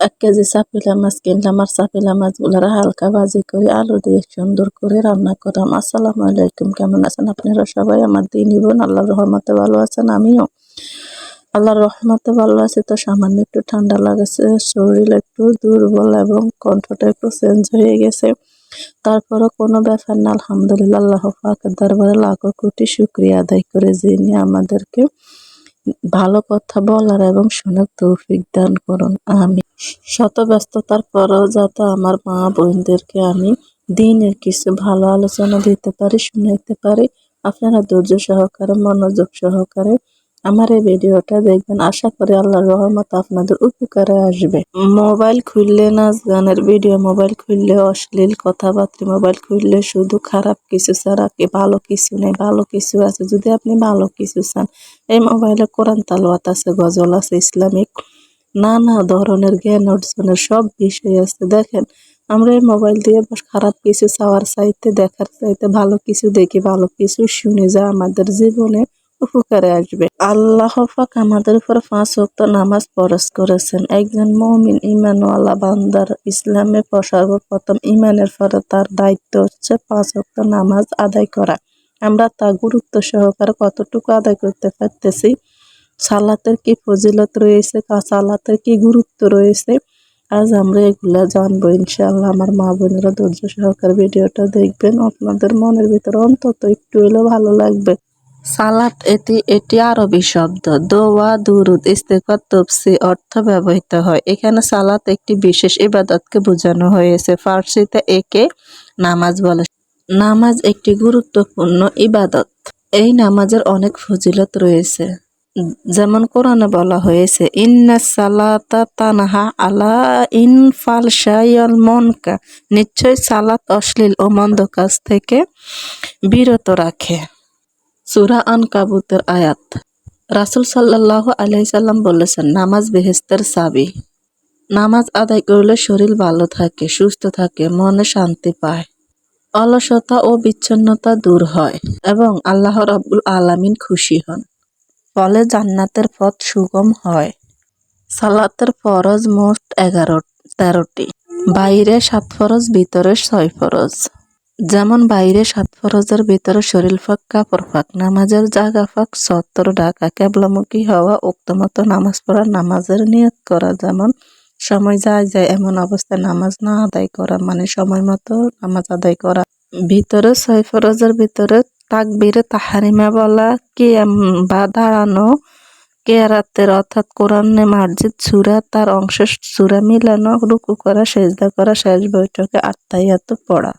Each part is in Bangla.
1 কেজি চাপিলা মাছ কিনলাম, আর চাপিলা মাছগুলার হালকা ভাজি করে আলু দিয়ে সুন্দর করে রান্না করলাম। আসসালামু আলাইকুম, কেমন আছেন আপনারা সবাই? আমার দিনী বোন আল্লাহর রহমতে ভালো আছেন, আমিও আল্লাহর রহমতে ভালো আছি। তো সামান্য একটু ঠান্ডা লাগেছে, শরীর একটু দুর্বল এবং কণ্ঠটা একটু চেঞ্জ হয়ে গেছে। তারপরও কোনো ব্যাপার না, আলহামদুলিল্লাহ, আল্লাহ পাকের দরবারে লাখো কোটি শুকরিয়া আদায় করে যিনি আমাদেরকে ভালো কথা বলার এবং শোনার তৌফিক দান করুন, আমিন। শত ব্যস্ততার পরেও যাতে আমার মা বোনদেরকে আমি দিনের কিছু ভালো আলোচনা দিতে পারি, শুনাইতে পারি, আপনারা ধৈর্য সহকারে, মনোযোগ সহকারে আমার এই ভিডিওটা দেখবেন। আশা করি আল্লাহর রহমত আপনাদের উপকারে আসবে। মোবাইল খুললে নাচ গানের ভিডিও, মোবাইল খুললে অশ্লীল কথাবার্তা, মোবাইল খুললে শুধু খারাপ কিছু ছাড়া কি ভালো কিছু নেই। ভালো কিছু আছে, যদি আপনি ভালো কিছু চান, এই মোবাইলে কোরআন তালাওয়াত আছে, গজল আছে, ইসলামিক নানা ধরনের জ্ঞান অর্জনের সব বিষয় আছে। দেখেন, আমরা এই মোবাইল দিয়ে খারাপ কিছু চাওয়ার চাইতে, দেখার চাইতে ভালো কিছু দেখি, ভালো কিছু শুনে, যা আমাদের জীবনে উপকারে আসবে। আল্লাহ পাক আমাদের উপর 5 ওয়াক্ত নামাজ ফরজ করেছেন। একজন মুমিন ঈমানওয়ালা বান্দার ইসলামে সর্বপ্রথম ঈমানের পরে তার দায়িত্ব হচ্ছে 5 ওয়াক্ত নামাজ আদায় করা। আমরা তা গুরুত্ব সহকারে কতটুকু আদায় করতে পারতেছি, সালাতের কি ফজিলত রয়েছে, সালাতের কি গুরুত্ব রয়েছে, আজ আমরা এগুলা জানবো ইনশাআল্লাহ। আমার মা বোনেরা ধৈর্য সহকারে ভিডিওটা দেখবেন, আপনাদের মনের ভিতরে অন্তত একটু হলেও ভালো লাগবে। সালাত এটি আরবি শব্দ, দোয়া, দুরুদ, ইস্তেগফার, তসবিহ অর্থ ব্যবহৃত হয়। এখানে সালাত একটি বিশেষ ইবাদতকে বোঝানো হয়েছে। ফার্সিতে একে নামাজ বলে। নামাজ একটি গুরুত্বপূর্ণ ইবাদত। এই নামাজের অনেক ফজিলত রয়েছে, যেমন কোরআনে বলা হয়েছে, ইন্নাস সালাতা তানহা আলা ইনফালশাই ওয়াল মুনকার, নিশ্চয় সালাত অশ্লীল ও মন্দ কাজ থেকে বিরত রাখে। সূরা আনকাবুতের আয়াত। রাসূল সাল্লাল্লাহু আলাইহি সাল্লাম বলেছেন, নামাজ বেহেশতের চাবি। নামাজ আদায় করলে শরীর ভালো থাকে, সুস্থ থাকে, মনে শান্তি পায়, অলসতা ও বিচ্ছিন্নতা দূর হয় এবং আল্লাহ রাব্বুল আলামিন খুশি হন। ফলে জান্নাতের পথ সুগম হয়। সালাতের ফরজ মোট 13টি। বাইরে 7 ফরজ, ভিতরে 6 ফরজ। যেমন বাইরে 7 ফরজের ভিতরে শরীর পাক, কাপড় পাক, নামাজের জায়গা পাক, সত্তর ঢাকা, কেবলামুখী হওয়া, উক্তমত নামাজ পড়া, নামাজের নিয়ত করা, যেমন সময় যায় যায় এমন অবস্থায় নামাজ না আদায় করা, মানে সময় মতো নামাজ আদায় করা। ভিতরে 6 ফরজের ভিতরে তাকবীরে তাহরিমা বলা, কিয়াম বা দাঁড়ানো, কেরাতের অর্থাৎ কোরআনে মাজিদ সূরা তার অংশ সূরা মিলানো, রুকু করা, সেজদা করা, শেষ বৈঠকে আত্তাহিয়াত পড়া।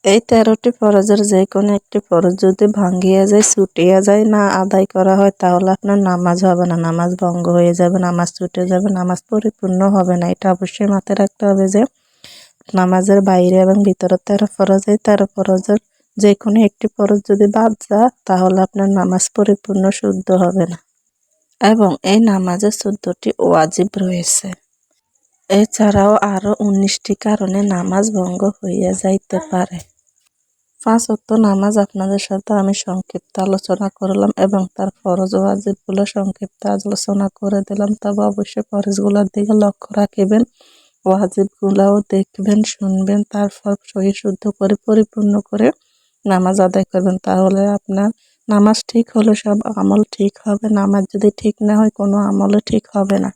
এই 13টি ফরজের যে কোনো একটি ফরজ যদি ভাঙ্গিয়া যায়, ছুটিয়া যায়, না আদায় করা হয়, তাহলে আপনার নামাজ হবে না, নামাজ ভঙ্গ হয়ে যাবে, নামাজ ছুটে যাবে, নামাজ পরিপূর্ণ হবে না। এটা অবশ্যই মাথায় রাখতে হবে যে নামাজের বাইরে এবং ভিতরে 13 ফরজ, এই 13 ফরজের যে কোনো একটি ফরজ যদি বাদ যায়, তাহলে আপনার নামাজ পরিপূর্ণ শুদ্ধ হবে না। এবং এই নামাজে 14টি ওয়াজিব রয়েছে। এছাড়াও আরো 19টি কারণে নামাজ ভঙ্গ হইয়া যাইতে পারে। 5 ওয়াক্ত নামাজ আপনাদের সাথে আমি সংক্ষিপ্ত আলোচনা করলাম এবং তার ফরজ ওয়াজিবগুলো সংক্ষিপ্ত আলোচনা করে দিলাম। তবে অবশ্যই ফরজগুলোর দিকে লক্ষ্য রাখিবেন, ওয়াজিবগুলোও দেখবেন, শুনবেন, তারপর সহি শুদ্ধ করে পরিপূর্ণ করে নামাজ আদায় করবেন। তাহলে আপনার নামাজ ঠিক হলে সব আমল ঠিক হবে। নামাজ যদি ঠিক না হয়, কোনো আমলও ঠিক হবে না।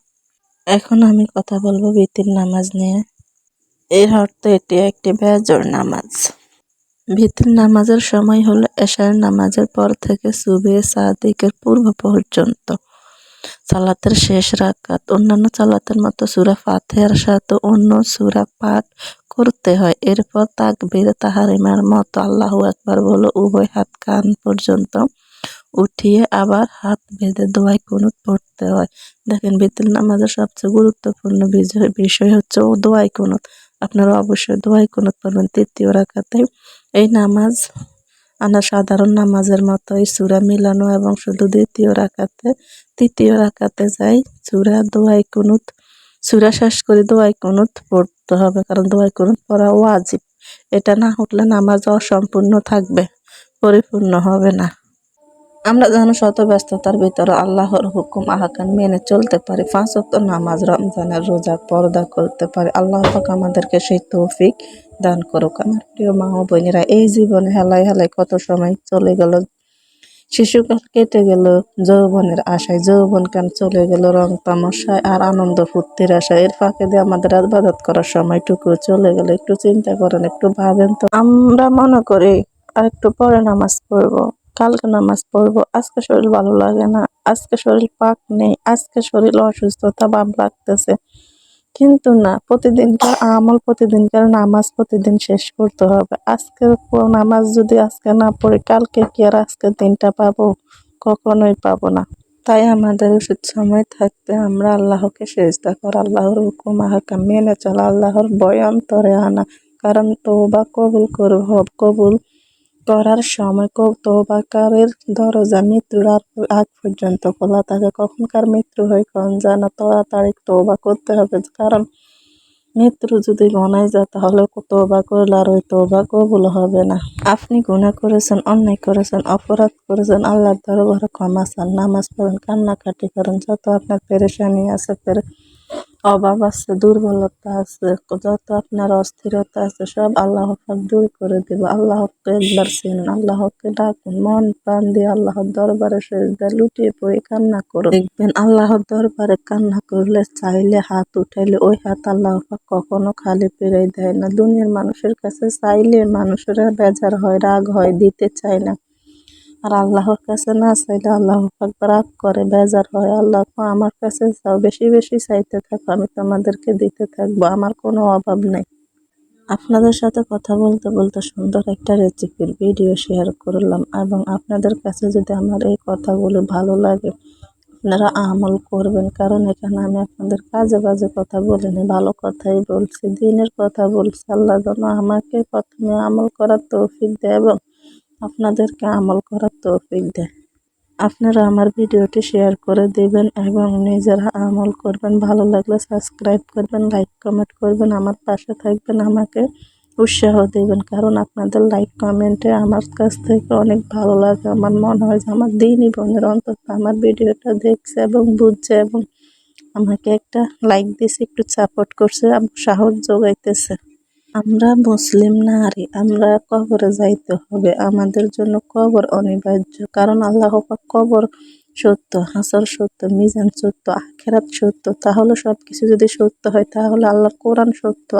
এখন আমি কথা বলবো বিতির নামাজ নিয়ে। এর অর্থ এটি একটি বেজোড় নামাজ। ভিতর নামাজের সময় হলো এশার নামাজের পর থেকে সুবহে সাদিকের পূর্ব পর্যন্ত। সালাতের শেষ রাকাত। অন্যান্য সালাতের মতো সূরা ফাতিহার সাথে অন্য সূরা পাঠ করতে হয়। এরপর তাকবীর তাহরিমার মতো আল্লাহু আকবার বলে উভয় হাত কান পর্যন্ত উঠিয়ে আবার হাত বেঁধে দোয়ায় কুনুত পড়তে হয়। দেখেন, ভিতর নামাজের সবচেয়ে গুরুত্বপূর্ণ বিষয় হচ্ছে দোয়ায় কুনুত। আপনারা অবশ্যই দোয়ায় কুনুত পড়বেন 3য় রাকাতে। এই নামাজ সাধারণ নামাজের মতোই সূরা মিলানো এবং শুধু 3য় রাকাতে যাই সূরা দোয়ায় কুনুত, সূরা শেষ করে দোয়ায় কুনুত পড়তে হবে, কারণ দোয়ায় কুনুত পড়া ওয়াজিব। এটা না উঠলে নামাজ অসম্পূর্ণ থাকবে, পরিপূর্ণ হবে না। আমরা যেন শত ব্যস্ততার ভিতরে আল্লাহর হুকুম আহকাম মেনে চলতে পারি, 5 ওয়াক্ত নামাজ, রমজানের রোজা, পর্দা করতে পারি। আল্লাহ পাক আমাদেরকে সেই তৌফিক দান করুক। আমার প্রিয় মা ও বোনেরা, এই জীবনে হেলায় হেলায় কত সময় চলে গেল, শিশুকাল কেটে গেল যৌবনের আশায়, যৌবন কেন চলে গেল রং তামাশায় আর আনন্দ ফুর্তির আশায়। এর ফাঁকে দিয়ে আমাদের ইবাদত করার সময়টুকু চলে গেল। একটু চিন্তা করেন, একটু ভাবেন তো। আমরা মনে করি আর একটু পরে নামাজ পড়বো, কালকে নামাজ পড়বো, আজকে শরীর ভালো লাগে না, আজকে শরীর পাক নেই, আজকে শরীর অসুস্থতা ভাব লাগতেছে। কিন্তু না, প্রতিদিনকার আমল, প্রতিদিনকার নামাজ প্রতিদিন শেষ করতে হবে। আজকের নামাজ যদি আজকে না পড়ি, কালকে কি আর আজকের দিনটা পাবো? কখনোই পাবো না। তাই আমাদের উচিত সময় থাকতে আমরা আল্লাহকে সেজদা করা, আল্লাহর হুকুম আহকাম মেনে চলা, আল্লাহর ভয় অন্তরে আনা। কারণ তওবা কবুল করার সময় তওবাকারীর দরজা মৃত্যুর আগ পর্যন্ত খোলা থাকে। কখনকার মৃত্যু হয় কোন জানে না, তাড়াতাড়ি তওবা করতে হবে। কারণ মৃত্যু যদি গণায় যায় তাহলে তওবা করলে আর ওই তওবা কবুল হবে না। আপনি গুনাহ করেছেন, অন্যায় করেছেন, অপরাধ করেছেন, আল্লাহর দরবারে ক্ষমা চান, নামাজ পড়েন, কান্নাকাটি করেন। যত আপনার পেরেশানি আছে, অভাব আছে, দুর্বলতা আছে, যত আপনার অস্থিরতা আছে, সব আল্লাহ পাক দূর করে দেব। আল্লাহকে একবার চিনুন, আল্লাহকে ডাকুন, মন প্রাণ দিয়ে আল্লাহর দরবারে সেজদায় লুটিয়ে পড়ে কান্না করুন। দেখবেন আল্লাহর দরবারে কান্না করলে, চাইলে, হাত উঠাইলে ওই হাত আল্লাহ পাক কখনো খালি ফিরাই দেয় না। দুনিয়ার মানুষের কাছে চাইলে মানুষেরা বেজার হয়, রাগ হয়, দিতে চায় না। আর আল্লাহর কাছে না চাইলে আল্লাহ পাক রাগ করে, বেজার হয়। আল্লাহ তো আমার কাছে চাও, বেশি বেশি চাইতে থাকো, আমি তোমাদেরকে দিতে থাকবো, আমার কোনো অভাব নেই। আপনাদের সাথে কথা বলতে বলতে সুন্দর একটা রেসিপির ভিডিও শেয়ার করলাম, এবং আপনাদের কাছে যদি আমার এই কথাগুলো ভালো লাগে, আপনারা আমল করবেন। কারণ এখানে আমি আপনাদের কাজে বাজে কথা বলিনি, ভালো কথাই বলছি, দিনের কথা বলছি। আল্লাহ যেন আমাকে প্রথমে আমল করার তৌফিক দেয় এবং আপনাদেরকে আমল করার তৌফিক দেয়। আপনারা আমার ভিডিওটি শেয়ার করে দিবেন এবং নিজেরা আমল করবেন। ভালো লাগলে সাবস্ক্রাইব করবেন, লাইক কমেন্ট করবেন, আমার পাশে থাকবেন, আমাকে উৎসাহ দেবেন। কারণ আপনাদের লাইক কমেন্টে আমার কাছ থেকে অনেক ভালো লাগে। আমার মনে হয় যে আমার দিনী বোনের অন্তত আমার ভিডিওটা দেখছে এবং বুঝছে এবং আমাকে একটা লাইক দিছে, একটু সাপোর্ট করছে, সাহস যোগাইতেছে। আমরা মুসলিম নারী, আমরা কবরে যাইতে হবে, আমাদের জন্য কবর অনিবার্য। কারণ আল্লাহ পাক কবর সত্য, হাসর সত্য, মিজান সত্য, আখিরাত সত্য। তাহলে সবকিছু যদি সত্য হয় তাহলে আল্লাহর কোরআন সত্য,